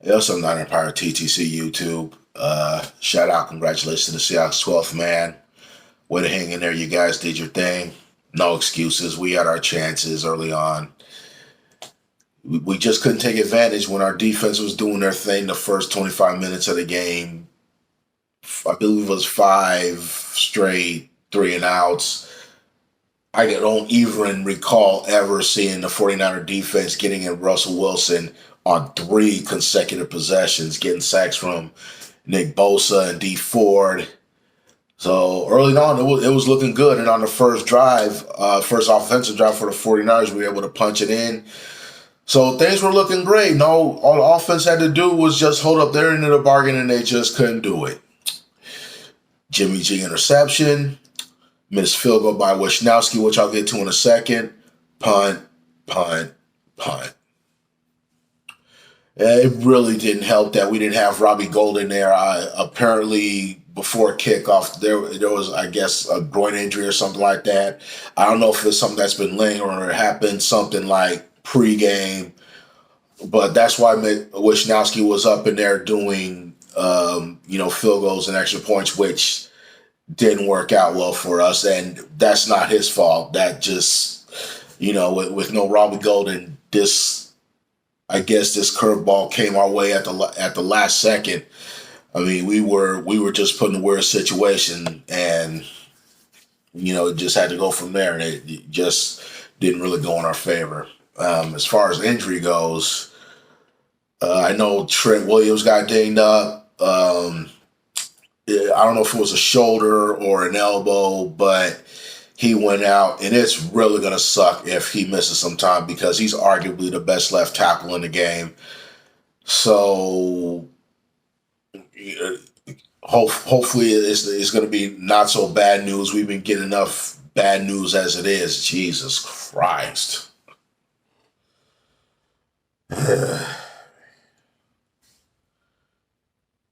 Hey, what's up, Nine Empire TTC YouTube? Shout out, congratulations to the Seahawks 12th man. Way to hang in there, you guys did your thing. No excuses. We had our chances early on. We just couldn't take advantage when our defense was doing their thing the first 25 minutes of the game. I believe it was five straight three and outs. I don't even recall ever seeing the 49er defense getting in Russell Wilson on three consecutive possessions, getting sacks from Nick Bosa and D Ford. So early on, it was looking good. And on the first drive, first offensive drive for the 49ers, we were able to punch it in. So things were looking great. No, all the offense had to do was just hold up their end of the bargain, and they just couldn't do it. Jimmy G interception, missed field goal by Wisnowski, which I'll get to in a second. Punt, punt, punt. It really didn't help that we didn't have Robbie Golden there. Apparently, before kickoff, there was, I guess, a groin injury or something like that. I don't know if it's something that's been lingering or it happened something like pregame, but that's why Wisnowski was up in there doing, field goals and extra points, which didn't work out well for us, and that's not his fault. That just, with no Robbie Golden, I guess this curveball came our way at the last second. I mean, we were just put in a weird situation, and it just had to go from there, and it just didn't really go in our favor. As far as injury goes, I know Trent Williams got dinged up. I don't know if it was a shoulder or an elbow, but he went out, and it's really going to suck if he misses some time because he's arguably the best left tackle in the game. So hopefully it's going to be not so bad news. We've been getting enough bad news as it is. Jesus Christ.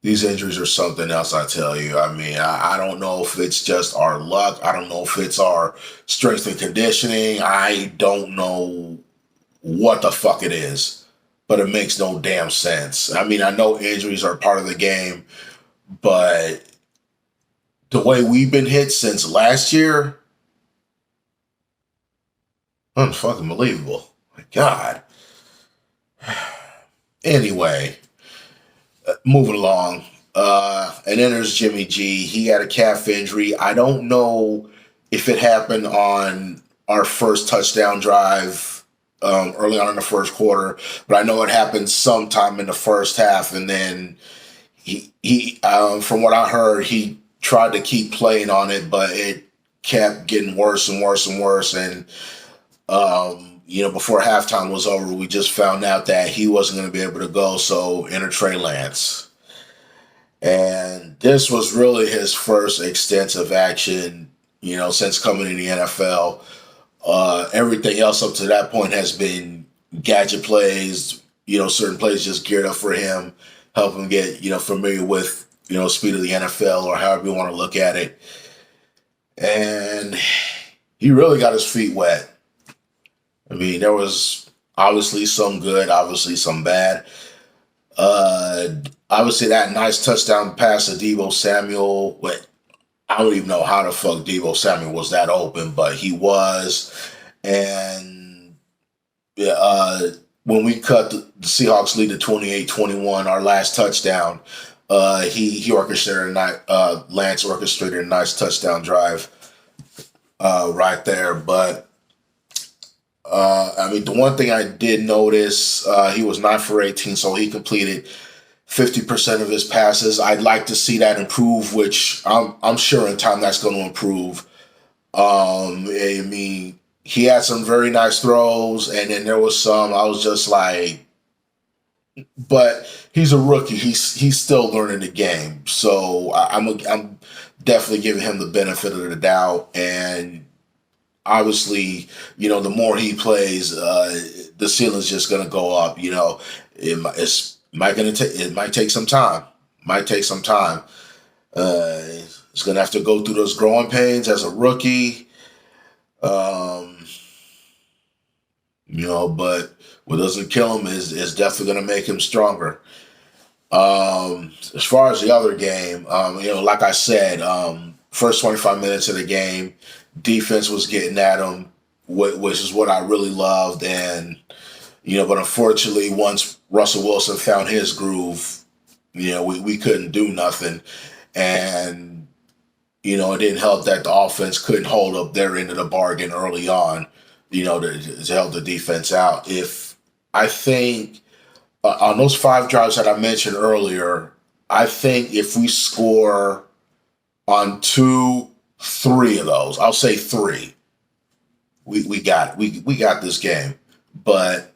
These injuries are something else, I tell you. I mean, I don't know if it's just our luck. I don't know if it's our strength and conditioning. I don't know what the fuck it is, but it makes no damn sense. I mean, I know injuries are part of the game, but the way we've been hit since last year, unfucking believable. My God. Anyway, moving along. And then there's Jimmy G. He had a calf injury. I don't know if it happened on our first touchdown drive early on in the first quarter, but I know it happened sometime in the first half. And then he from what I heard, he tried to keep playing on it, but it kept getting worse and worse and worse. And before halftime was over, we just found out that he wasn't going to be able to go. So enter Trey Lance. And this was really his first extensive action, since coming in the NFL. Everything else up to that point has been gadget plays, certain plays just geared up for him, help him get, familiar with, speed of the NFL or however you want to look at it. And he really got his feet wet. I mean, there was obviously some good, obviously some bad. Obviously that nice touchdown pass to Deebo Samuel. I don't even know how the fuck Deebo Samuel was that open, but he was. And when we cut the Seahawks lead to 28-21, our last touchdown, he orchestrated Lance orchestrated a nice touchdown drive right there. But the one thing I did notice, he was 9 for 18, so he completed 50% of his passes. I'd like to see that improve, which I'm sure in time that's going to improve. He had some very nice throws, and then there was some I was just like, but he's a rookie. He's still learning the game, so I'm definitely giving him the benefit of the doubt. And obviously, the more he plays, the ceiling's just going to go up. It might take some time. It's going to have to go through those growing pains as a rookie. But what doesn't kill him is definitely going to make him stronger. As far as the other game, like I said, first 25 minutes of the game, defense was getting at them, which is what I really loved. And, but unfortunately, once Russell Wilson found his groove, we couldn't do nothing. And, it didn't help that the offense couldn't hold up their end of the bargain early on, to help the defense out. If I think on those five drives that I mentioned earlier, I think if we score on three of those, I'll say three, we got it. We got this game. But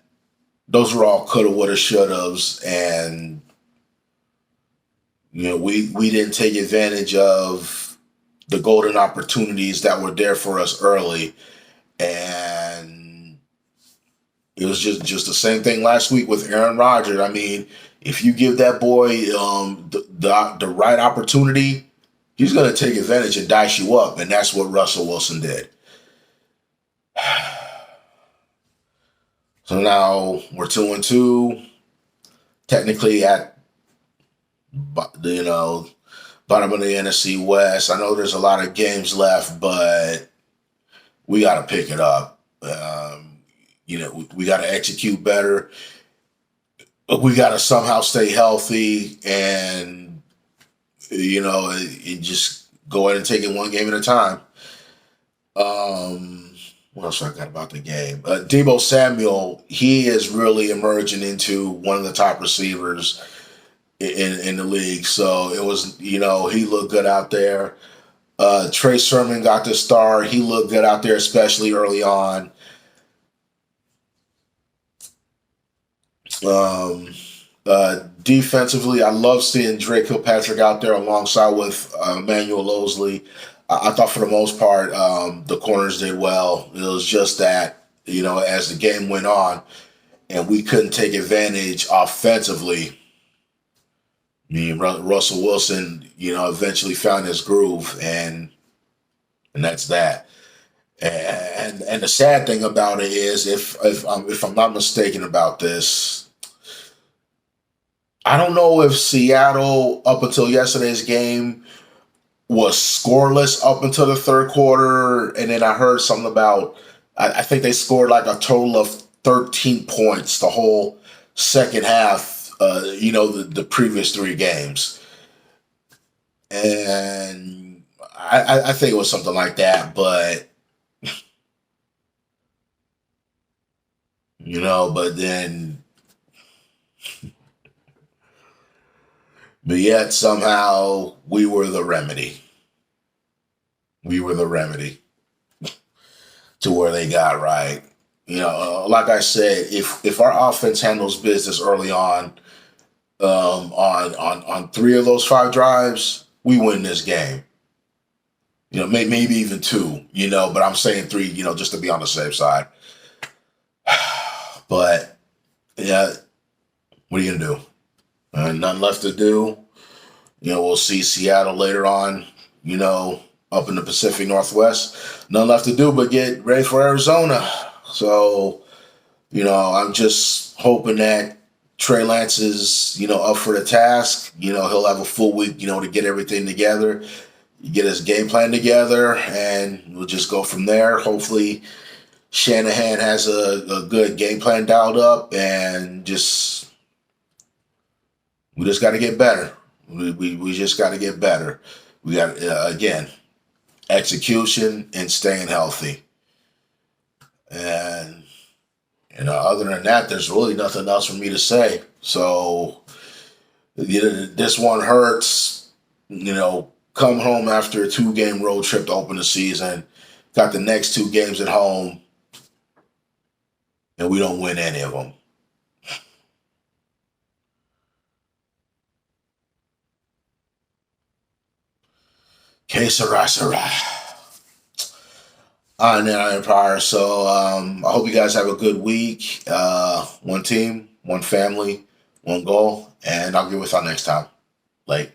those were all coulda, woulda, shouldas, and we didn't take advantage of the golden opportunities that were there for us early, and it was just the same thing last week with Aaron Rodgers. I mean, if you give that boy the right opportunity, he's going to take advantage and dice you up, and that's what Russell Wilson did. So now we're 2-2, technically at bottom of the NFC West. I know there's a lot of games left, but we got to pick it up. We got to execute better. We got to somehow stay healthy, and just go ahead and take it one game at a time. What else I got about the game? Deebo Samuel, he is really emerging into one of the top receivers in the league. So it was, he looked good out there. Trey Sermon got the star. He looked good out there, especially early on. Defensively, I love seeing Drake Kilpatrick out there alongside with Emmanuel Mosley. I thought for the most part, the corners did well. It was just that, as the game went on and we couldn't take advantage offensively, Russell Wilson, eventually found his groove, and that's that. And the sad thing about it is, if I'm not mistaken about this, I don't know if Seattle up until yesterday's game was scoreless up until the third quarter, and then I heard something about I think they scored like a total of 13 points the whole second half. The previous three games, and I think it was something like that. But but then, but yet somehow we were the remedy. We were the remedy to where they got right. Like I said, if our offense handles business early on three of those five drives, we win this game. Maybe even two. But I'm saying three. Just to be on the safe side. But yeah, what are you gonna do? Nothing left to do. We'll see Seattle later on. Up in the Pacific Northwest. Nothing left to do but get ready for Arizona. So, I'm just hoping that Trey Lance is, up for the task. He'll have a full week, to get everything together, get his game plan together, and we'll just go from there. Hopefully, Shanahan has a good game plan dialed up, and we just got to get better. We just got to get better. We got, again, execution and staying healthy. And, other than that, there's really nothing else for me to say. So, this one hurts. Come home after a 2-game road trip to open the season. Got the next 2 games at home. And we don't win any of them. Que sera, sera. On that Empire. So I hope you guys have a good week. One team, one family, one goal. And I'll get with y'all next time. Late.